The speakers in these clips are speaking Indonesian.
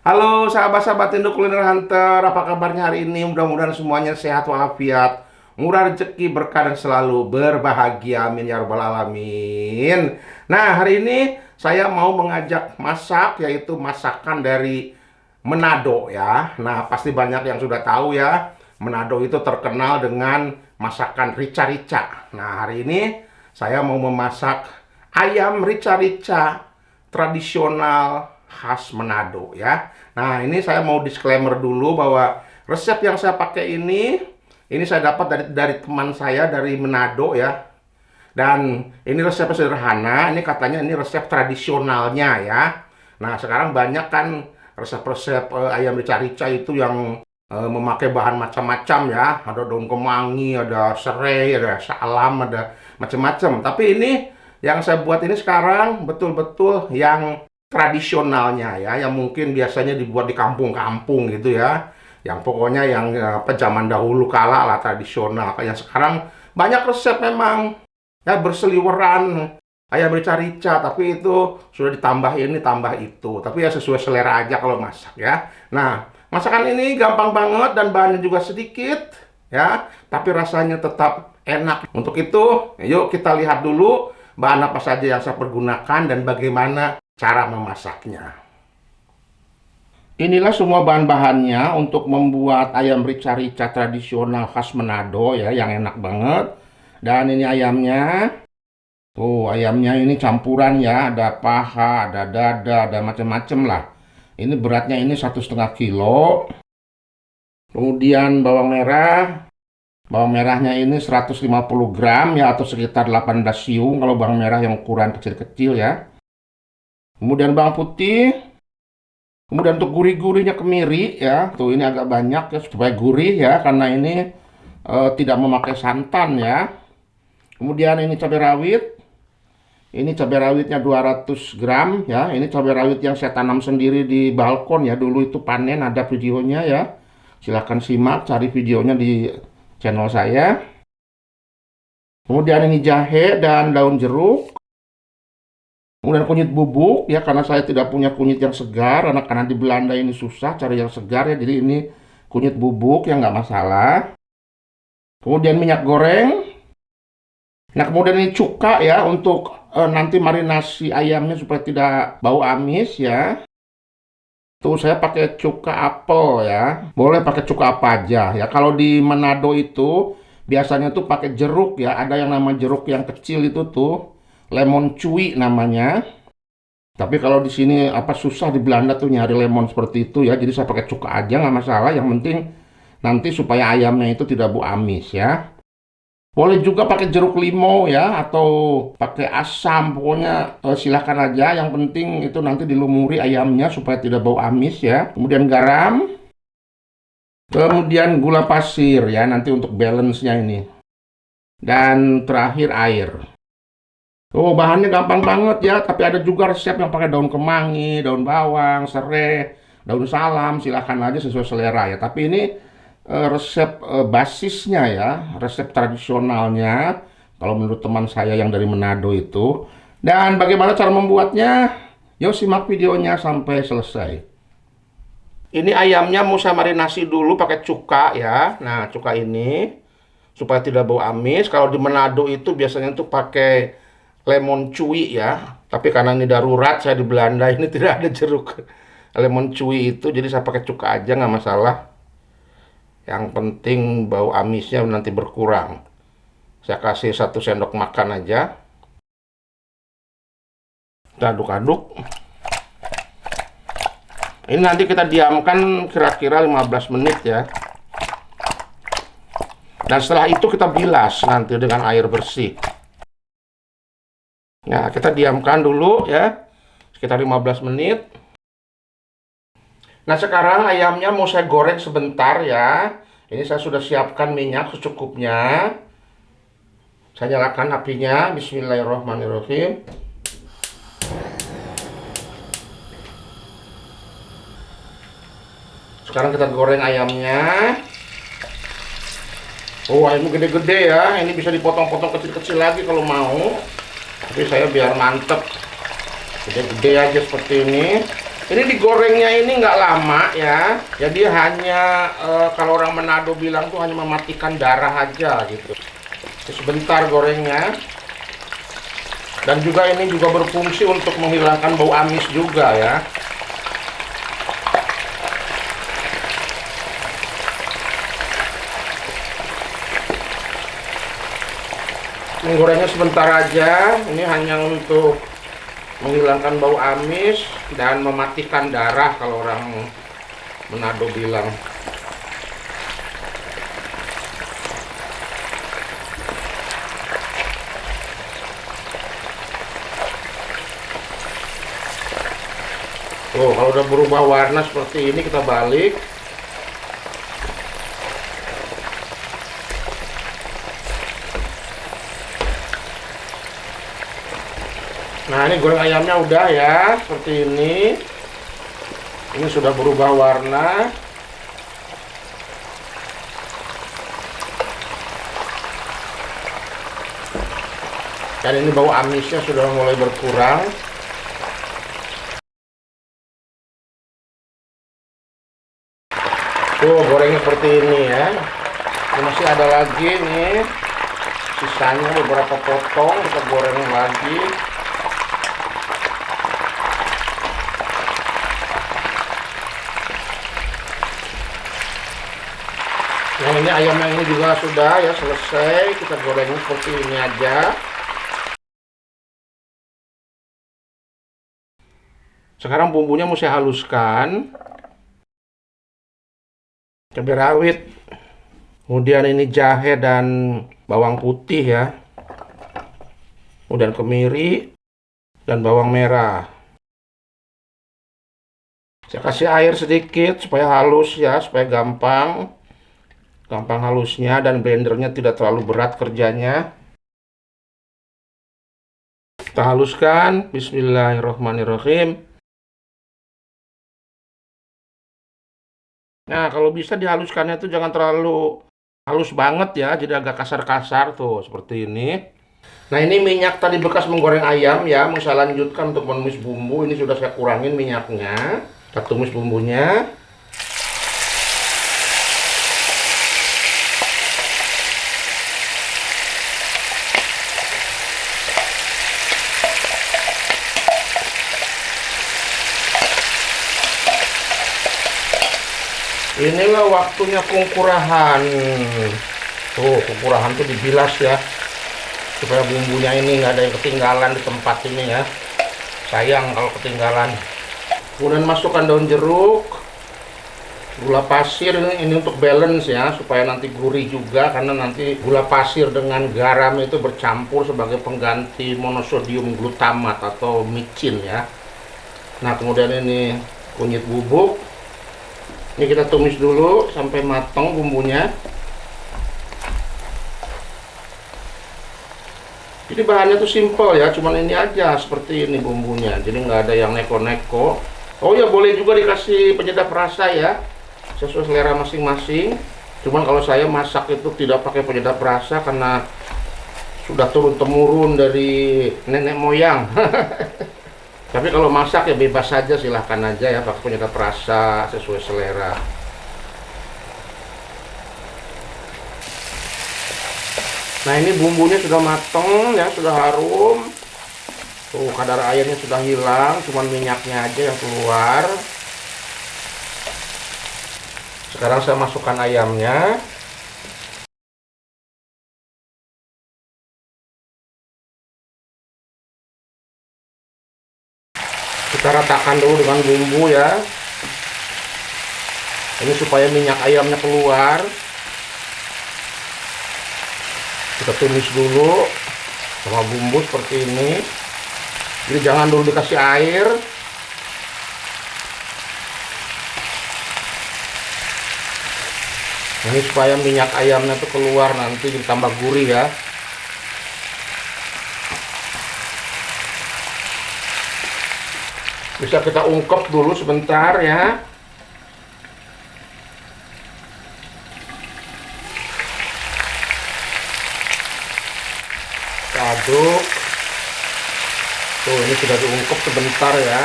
Halo sahabat-sahabat Indo Kuliner Hunter, apa kabarnya hari ini? Mudah-mudahan semuanya sehat walafiat, murah rezeki, berkah dan selalu berbahagia. Amin ya rabbal alamin. Nah, hari ini saya mau mengajak masak, yaitu masakan dari Manado ya. Nah, pasti banyak yang sudah tahu ya. Manado itu terkenal dengan masakan rica-rica. Nah, hari ini saya mau memasak ayam rica-rica tradisional khas Manado ya. Nah, ini saya mau disclaimer dulu bahwa resep yang saya pakai ini saya dapat dari teman saya dari Manado ya. Dan ini resep sederhana, ini katanya ini resep tradisionalnya ya. Nah, sekarang banyak kan resep-resep ayam rica-rica itu yang memakai bahan macam-macam ya. Ada daun kemangi, ada serai, ada salam, ada macam-macam. Tapi ini yang saya buat ini sekarang betul-betul yang tradisionalnya ya, yang mungkin biasanya dibuat di kampung-kampung gitu ya. Yang pokoknya yang apa zaman dahulu kala lah tradisional. Kayak sekarang banyak resep memang ya berseliweran ayam rica-rica, tapi itu sudah ditambah ini tambah itu, tapi ya sesuai selera aja kalau masak ya. Nah, masakan ini gampang banget dan bahannya juga sedikit ya, tapi rasanya tetap enak. Untuk itu yuk kita lihat dulu bahan apa saja yang saya pergunakan dan bagaimana cara memasaknya. Inilah semua bahan-bahannya untuk membuat ayam rica-rica tradisional khas Manado ya, yang enak banget. Dan ini ayamnya. Tuh, ayamnya ini campuran ya, ada paha, ada dada, ada macam-macam lah. Ini beratnya ini 1,5 kilo. Kemudian bawang merah. Bawang merahnya ini 150 gram ya, atau sekitar 18 siung kalau bawang merah yang ukuran kecil-kecil ya. Kemudian bawang putih. Kemudian untuk gurih-gurihnya kemiri ya. Tuh, ini agak banyak ya supaya gurih ya, karena ini tidak memakai santan ya. Kemudian ini cabai rawit. Ini cabai rawitnya 200 gram ya. Ini cabai rawit yang saya tanam sendiri di balkon ya. Dulu itu panen, ada videonya ya. Silahkan simak, cari videonya di channel saya. Kemudian ini jahe dan daun jeruk. Kemudian kunyit bubuk ya, karena saya tidak punya kunyit yang segar. Karena di Belanda ini susah cari yang segar ya. Jadi ini kunyit bubuk yang nggak masalah. Kemudian minyak goreng. Nah, kemudian ini cuka ya untuk nanti marinasi ayamnya supaya tidak bau amis ya. Tuh, saya pakai cuka apel ya. Boleh pakai cuka apa aja ya. Kalau di Manado itu biasanya tuh pakai jeruk ya. Ada yang nama jeruk yang kecil itu tuh lemon cuy namanya. Tapi kalau di sini apa susah di Belanda tuh nyari lemon seperti itu ya. Jadi saya pakai cuka aja nggak masalah. Yang penting nanti supaya ayamnya itu tidak bau amis ya. Boleh juga pakai jeruk limau ya, atau pakai asam, pokoknya silahkan aja. Yang penting itu nanti dilumuri ayamnya supaya tidak bau amis ya. Kemudian garam, kemudian gula pasir ya, nanti untuk balance-nya ini. Dan terakhir air. Oh, bahannya gampang banget ya, tapi ada juga resep yang pakai daun kemangi, daun bawang, serai, daun salam, silahkan aja sesuai selera ya. Tapi ini resep basisnya ya, resep tradisionalnya kalau menurut teman saya yang dari Manado itu. Dan bagaimana cara membuatnya? Yuk simak videonya sampai selesai. Ini ayamnya mau saya marinasi dulu pakai cuka ya. Nah, cuka ini supaya tidak bau amis. Kalau di Manado itu biasanya tuh pakai lemon cuy ya. Tapi karena ini darurat, saya di Belanda ini tidak ada jeruk lemon cuy itu, jadi saya pakai cuka aja nggak masalah. Yang penting bau amisnya nanti berkurang. Saya kasih 1 sendok makan aja. Kita aduk-aduk. Ini nanti kita diamkan kira-kira 15 menit ya. Dan setelah itu kita bilas nanti dengan air bersih. Nah, kita diamkan dulu ya. Sekitar 15 menit. Nah, sekarang ayamnya mau saya goreng sebentar ya. Ini saya sudah siapkan minyak secukupnya. Saya nyalakan apinya. Bismillahirrahmanirrahim. Sekarang kita goreng ayamnya. Oh, ayamnya gede-gede ya. Ini bisa dipotong-potong kecil-kecil lagi kalau mau. Tapi saya biar mantep, gede-gede aja seperti ini. Ini digorengnya ini nggak lama ya. Jadi hanya kalau orang Manado bilang tuh hanya mematikan darah aja gitu. Sebentar gorengnya. Dan juga ini juga berfungsi untuk menghilangkan bau amis juga ya. Menggorengnya sebentar aja. Ini hanya untuk menghilangkan bau amis dan mematikan darah kalau orang Manado bilang. Tuh, kalau udah berubah warna seperti ini kita balik. Nah, ini goreng ayamnya udah ya, seperti ini. Ini sudah berubah warna. Dan ini bau amisnya sudah mulai berkurang. Tuh, gorengnya seperti ini ya. Ini masih ada lagi nih. Sisanya beberapa potong, kita goreng lagi. Nah, ini ayamnya ini juga sudah ya selesai. Kita gorengnya seperti ini aja. Sekarang bumbunya mesti haluskan. Cabai rawit. Kemudian ini jahe dan bawang putih ya. Kemudian kemiri dan bawang merah. Saya kasih air sedikit supaya halus ya, supaya gampang halusnya dan blendernya tidak terlalu berat kerjanya. Kita haluskan. Bismillahirrahmanirrahim. Nah, kalau bisa dihaluskannya itu jangan terlalu halus banget ya, jadi agak kasar-kasar tuh seperti ini. Nah, ini minyak tadi bekas menggoreng ayam ya, mau saya lanjutkan untuk menumis bumbu. Ini sudah saya kurangin minyaknya. Kita tumis bumbunya. Inilah waktunya kungkurahan. Tuh, kungkurahan tuh dibilas ya, supaya bumbunya ini nggak ada yang ketinggalan di tempat ini ya. Sayang kalau ketinggalan. Kemudian masukkan daun jeruk, gula pasir, ini untuk balance ya, supaya nanti gurih juga, karena nanti gula pasir dengan garam itu bercampur sebagai pengganti monosodium glutamat atau micin ya. Nah, kemudian ini kunyit bubuk. Ini kita tumis dulu sampai matang bumbunya. Jadi bahannya tuh simple ya, cuman ini aja seperti ini bumbunya. Jadi nggak ada yang neko-neko. Oh ya, boleh juga dikasih penyedap rasa ya, sesuai selera masing-masing. Cuman kalau saya masak itu tidak pakai penyedap rasa karena sudah turun-temurun dari nenek moyang. Tapi kalau masak ya bebas saja, silahkan aja ya pakai penyedap rasa sesuai selera. Nah, ini bumbunya sudah mateng ya, sudah harum. Tuh, kadar airnya sudah hilang, cuman minyaknya aja yang keluar. Sekarang saya masukkan ayamnya. Kita ratakan dulu dengan bumbu ya. Ini supaya minyak ayamnya keluar. Kita tumis dulu sama bumbu seperti ini. Jadi jangan dulu dikasih air. Ini supaya minyak ayamnya tuh keluar, nanti ditambah gurih ya. Bisa kita ungkep dulu sebentar ya. Kita aduk. Tuh, ini sudah diungkep sebentar ya.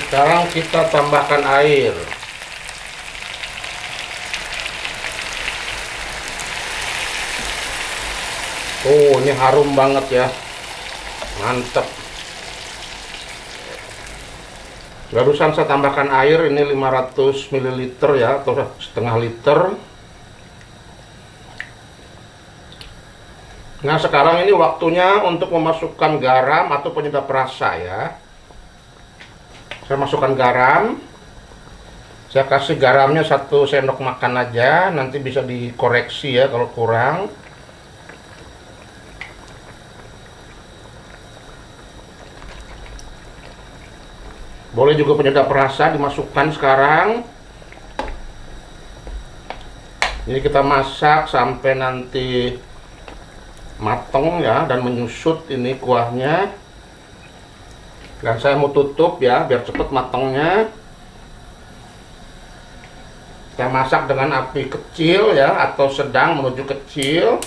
Sekarang kita tambahkan air. Oh, ini harum banget ya. Mantap. Barusan saya tambahkan air, ini 500 ml ya, atau setengah liter. Nah, sekarang ini waktunya untuk memasukkan garam atau penyedap rasa ya. Saya masukkan garam. Saya kasih garamnya 1 sendok makan aja, nanti bisa dikoreksi ya kalau kurang. Boleh juga penyedap rasa dimasukkan sekarang. Ini kita masak sampai nanti mateng ya dan menyusut ini kuahnya. Dan saya mau tutup ya biar cepat matangnya. Saya masak dengan api kecil ya atau sedang menuju kecil.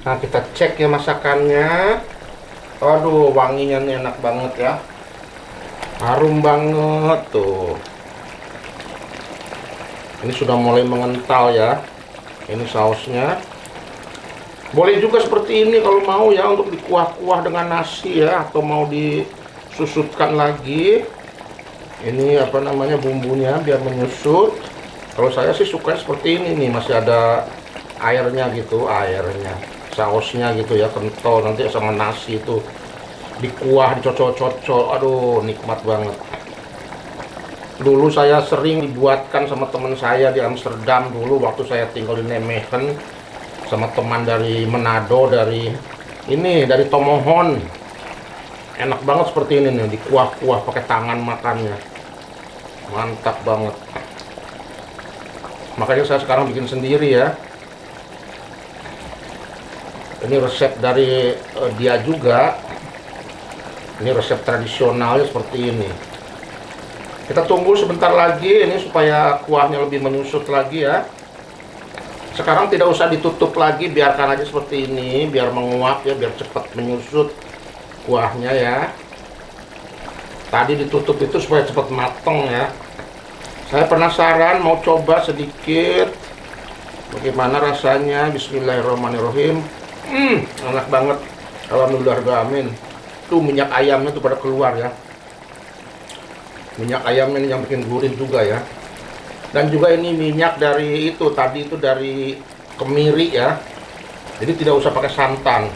Nah, kita cek ya masakannya. Aduh, wanginya nih enak banget ya. Harum banget tuh. Ini sudah mulai mengental ya. Ini sausnya. Boleh juga seperti ini kalau mau ya, untuk dikuah-kuah dengan nasi ya, atau mau disusutkan lagi. Ini apa namanya, bumbunya biar menyusut. Kalau saya sih suka seperti ini nih, masih ada airnya gitu, airnya. Sausnya gitu ya, kental, nanti sama nasi itu dikuah, dicocol-cocol, aduh nikmat banget. Dulu saya sering dibuatkan sama teman saya di Amsterdam dulu waktu saya tinggal di Nijmegen, sama teman dari Manado, dari Tomohon. Enak banget seperti ini nih, dikuah-kuah pakai tangan makannya, mantap banget. Makanya saya sekarang bikin sendiri ya. Ini resep dari dia juga. Ini resep tradisionalnya seperti ini. Kita tunggu sebentar lagi ini supaya kuahnya lebih menyusut lagi ya. Sekarang tidak usah ditutup lagi, biarkan aja seperti ini biar menguap ya, biar cepat menyusut kuahnya ya. Tadi ditutup itu supaya cepat matang ya. Saya penasaran, mau coba sedikit bagaimana rasanya. Bismillahirrahmanirrahim. Enak banget. Alhamdulillah, tuh minyak ayamnya tuh pada keluar ya. Minyak ayamnya ini yang bikin gurih juga ya. Dan juga ini minyak dari itu tadi, itu dari kemiri ya. Jadi tidak usah pakai santan.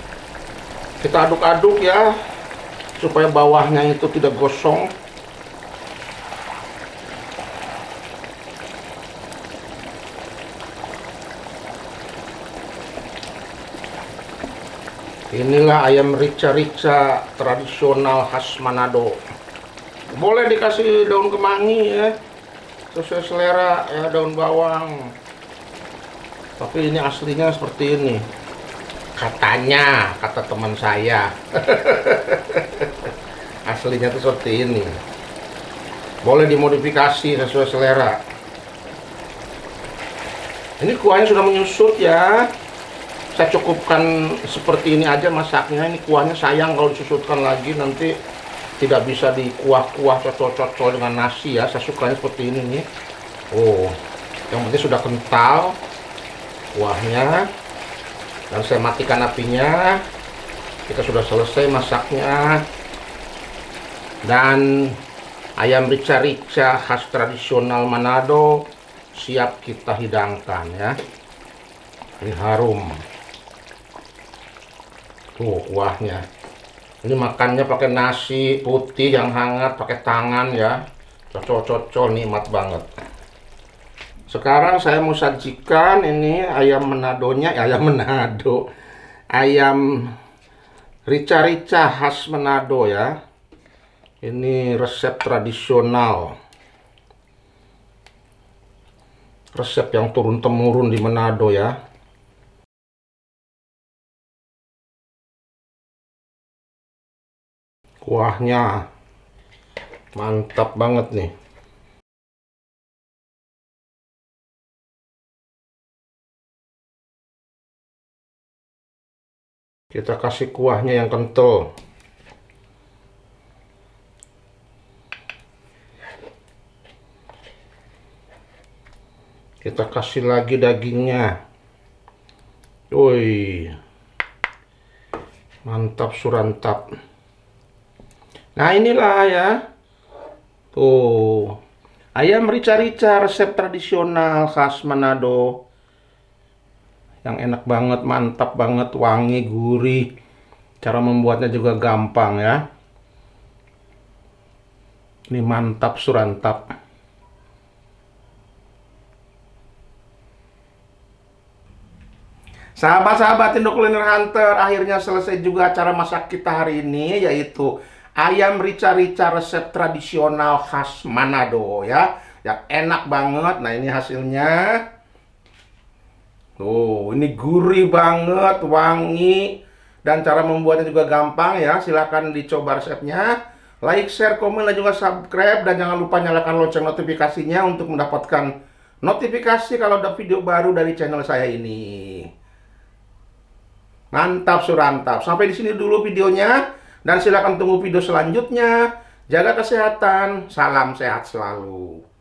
Kita aduk-aduk ya supaya bawahnya itu tidak gosong. Inilah ayam rica-rica tradisional khas Manado. Boleh dikasih daun kemangi ya, sesuai selera ya, daun bawang. Tapi ini aslinya seperti ini. Katanya, kata teman saya. Aslinya tuh seperti ini. Boleh dimodifikasi sesuai selera. Ini kuahnya sudah menyusut ya. Saya cukupkan seperti ini aja masaknya. Ini kuahnya sayang kalau disusutkan lagi, nanti tidak bisa dikuah-kuah cocol-cocol dengan nasi ya. Saya sukanya seperti ini nih. Oh, yang penting sudah kental kuahnya. Dan saya matikan apinya. Kita sudah selesai masaknya. Dan ayam rica-rica khas tradisional Manado siap kita hidangkan ya. Ini harum. Tuh kuahnya. Ini makannya pakai nasi putih yang hangat, pakai tangan ya. Cocol-cocol, nikmat banget. Sekarang saya mau sajikan ini ayam Manadonya, ayam rica-rica khas Manado ya. Ini resep tradisional. Resep yang turun-temurun di Manado ya. Kuahnya mantap banget nih. Kita kasih kuahnya yang kental. Kita kasih lagi dagingnya. Woi, mantap surantap. Nah inilah ya, tuh ayam rica-rica resep tradisional khas Manado yang enak banget, mantap banget, wangi, gurih. Cara membuatnya juga gampang ya. Ini mantap surantap. Sahabat-sahabat Indo Kuliner Hunter, akhirnya selesai juga acara masak kita hari ini, yaitu ayam rica-rica resep tradisional khas Manado ya. Yang enak banget. Nah ini hasilnya. Tuh, ini gurih banget, wangi. Dan cara membuatnya juga gampang ya. Silahkan dicoba resepnya. Like, share, komen, dan juga subscribe. Dan jangan lupa nyalakan lonceng notifikasinya untuk mendapatkan notifikasi kalau ada video baru dari channel saya ini. Mantap surantap. Sampai di sini dulu videonya. Dan silakan tunggu video selanjutnya. Jaga kesehatan. Salam sehat selalu.